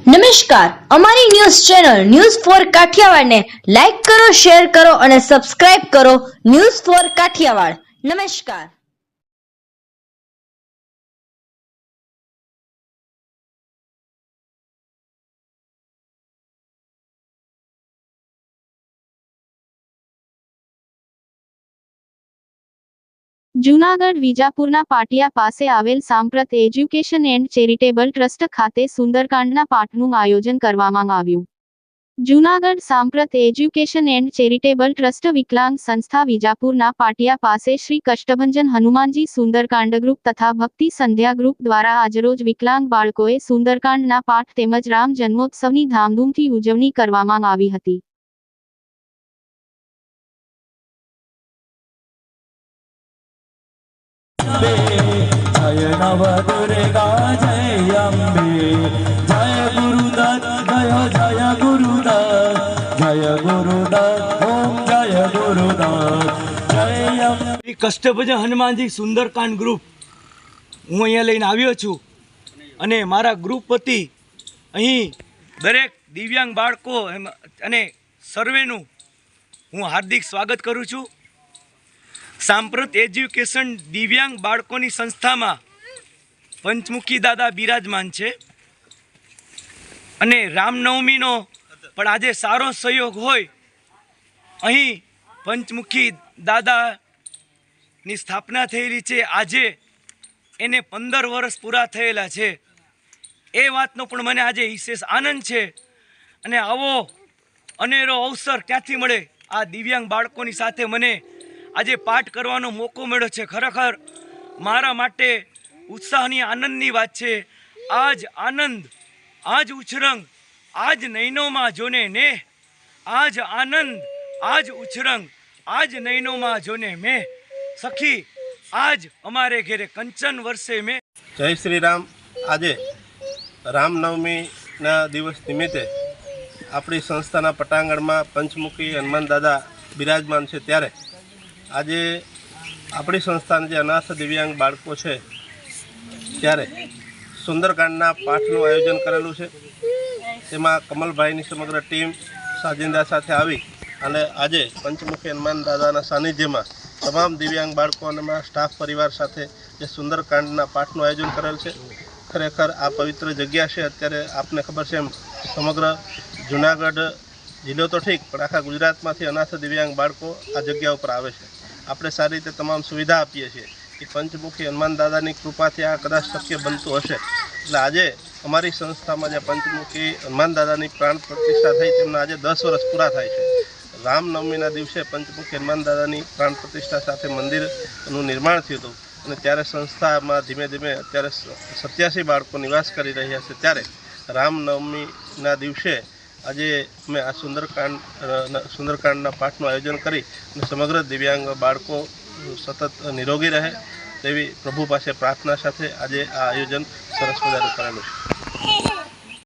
નમસ્કાર, અમારી news channel news for Kathiawad ને લાઈક કરો, શેર કરો અને સબસ્ક્રાઇબ કરો. News for Kathiawad. નમસ્કાર. જૂનાગઢ વિજાપુરના પાટિયા પાસે આવેલ સાંપ્રત એજ્યુકેશન એન્ડ ચેરિટેબલ ટ્રસ્ટ ખાતે સુંદરકાંડના પાઠનું આયોજન કરવામાં આવ્યું. જૂનાગઢ સાંપ્રત એજ્યુકેશન એન્ડ ચેરિટેબલ ટ્રસ્ટ વિકલાંગ સંસ્થા વિજાપુરના પાટિયા પાસે શ્રી કષ્ટભંજન હનુમાનજી સુંદરકાંડ ગ્રુપ તથા ભક્તિ સંધ્યા ગ્રુપ દ્વારા આજરોજ વિકલાંગ બાળકોએ સુંદરકાંડના પાઠ તેમજ રામ જન્મોત્સવની ધામધૂમથી ઉજવણી કરવામાં આવી હતી. जय नव दुर्गा जय अम्बे जय गुरुदत्त जय गुरुदत्त जय गुरुदत्त ओम जय गुरुदत्त जय अम्बे. કષ્ટભંજન હનુમાનજી સુંદરકાંડ ગ્રુપ હું અહીંયા લઈને આવ્યો છું અને મારા ગ્રુપ વતી અહીં દરેક દિવ્યાંગ બાળકો અને સર્વેનું હું હાર્દિક સ્વાગત કરું છું. સાંપ્રત એજ્યુકેશન દિવ્યાંગ બાળકોની સંસ્થામાં પંચમુખી દાદા બિરાજમાન છે અને રામનવમીનો પણ આજે સારો સહયોગ હોય. અહીં પંચમુખી દાદાની સ્થાપના થયેલી છે. આજે એને 15 વર્ષ પૂરા થયેલા છે. એ વાતનો પણ મને આજે વિશેષ આનંદ છે અને આવો અનેરો અવસર ક્યાંથી મળે. આ દિવ્યાંગ બાળકોની સાથે મને આજે પાઠ કરવાનો મોકો મળ્યો છે. ખરેખર મારા માટે ઉત્સાહની આનંદની વાત છે. આજ આનંદ, આજ ઉછરંગ, આજ નૈનોમાં જોને ને, આજ આનંદ, આજ ઉછરંગ, આજ નૈનોમાં જોને મેં, સખી આજ અમારે ઘેરે કંચન વર્ષે મેં. જય શ્રી રામ. આજે રામનવમીના દિવસ નિમિત્તે આપણી સંસ્થાના પટાંગણમાં પંચમુખી હનુમાન દાદા બિરાજમાન છે. ત્યારે આજે આપણી સંસ્થાના જે અનાથ દિવ્યાંગ બાળકો છે ત્યારે સુંદરકાંડના પાઠનું આયોજન કરેલું છે. તેમાં કમલભાઈની સમગ્ર ટીમ સાજિંદા સાથે આવી અને આજે પંચમુખી હનુમાન દાદાના સાનિધ્યમાં તમામ દિવ્યાંગ બાળકો અને સ્ટાફ પરિવાર સાથે જે સુંદરકાંડના પાઠનું આયોજન કરેલ છે. ખરેખર આ પવિત્ર જગ્યા છે. અત્યારે આપને ખબર છે એમ સમગ્ર જૂનાગઢ જિલ્લો તો ઠીક પણ આખા ગુજરાતમાંથી અનાથ દિવ્યાંગ બાળકો આ જગ્યા ઉપર આવે છે. આપણે સારી રીતે તમામ સુવિધા આપીએ છીએ. એ પંચમુખી હનુમાન દાદાની કૃપાથી આ કદાચ શક્ય બનતું હશે. એટલે આજે અમારી સંસ્થામાં જે પંચમુખી હનુમાન દાદાની પ્રાણ પ્રતિષ્ઠા થઈ તેમના આજે 10 વર્ષ પૂરા થાય છે. રામનવમીના દિવસે પંચમુખી હનુમાન દાદાની પ્રાણ પ્રતિષ્ઠા સાથે મંદિરનું નિર્માણ થયું હતું અને ત્યારે સંસ્થામાં ધીમે ધીમે અત્યારે 87 બાળકો નિવાસ કરી રહ્યા છે. ત્યારે રામનવમીના દિવસે આજે અમે આ સુંદરકાંડના પાઠનું આયોજન કરી અને સમગ્ર દિવ્યાંગ બાળકો સતત નિરોગી રહે તેવી પ્રભુ પાસે પ્રાર્થના સાથે આજે આ આયોજન સરસ મજાનું કરેલું છે.